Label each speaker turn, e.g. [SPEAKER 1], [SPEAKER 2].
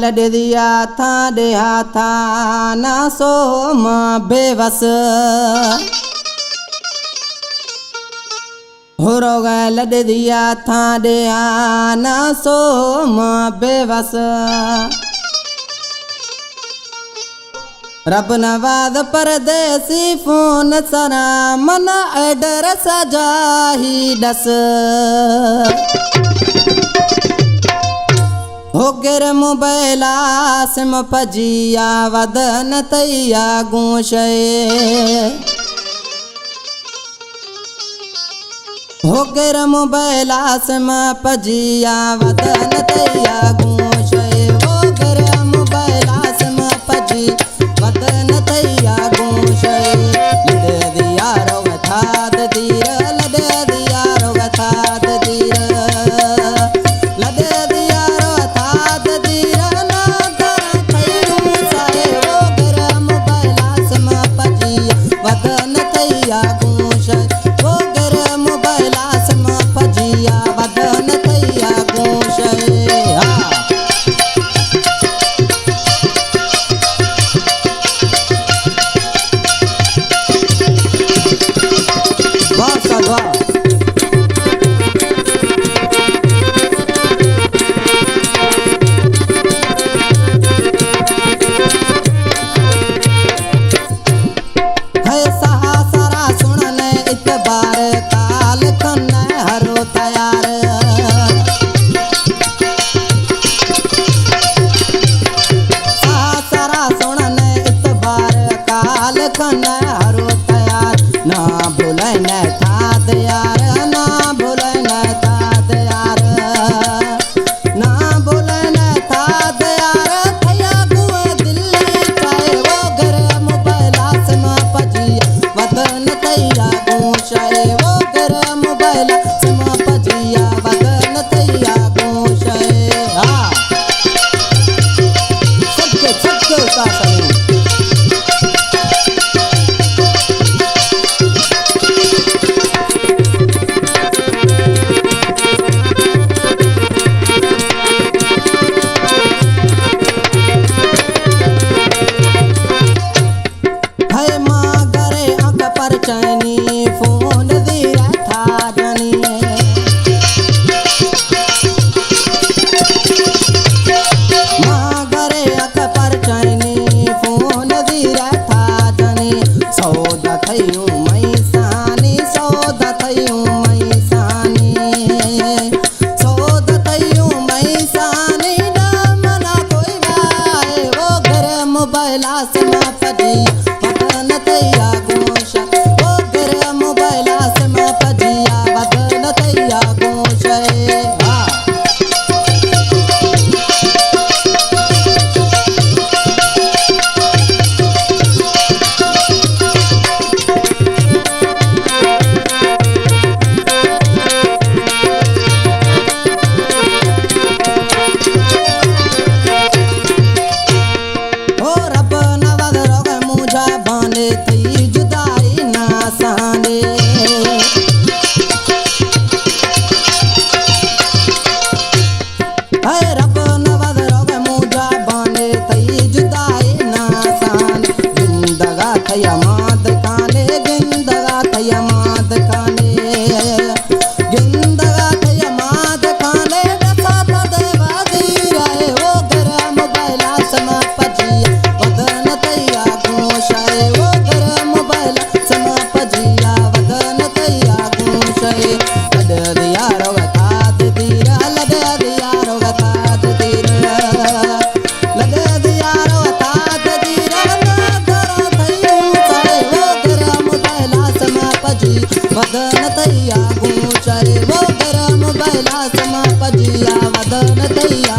[SPEAKER 1] लॾ दिया था ॾेहा था ना सो मां बेवस हो रोग लॾ दिया था ॾेहा ना सो मां बेवस रब नवाज परदेसी फोन सरा मन एड्रेस जाही डस हो गिर मोबाइला सिम पजिया वदन तैया गूशे हो गिर मोबाइला सिम पजिया वदन तैया गूशे हो गिर मोबाइला सिम पजी वदन तैया गूशे लॾ दिया रोग था दीर लॾ दिया रोग था दीर लॾ दिया रोग था दीर ना कर थयूं साए हो गिर मोबाइला सिम पजिया वदन तैया गूशे हो गिर मोबाइला सिम पजिया वदन तैया गूशे वदन तैया गूशे वो गर मोबाइला सिम पजिया वदन तैया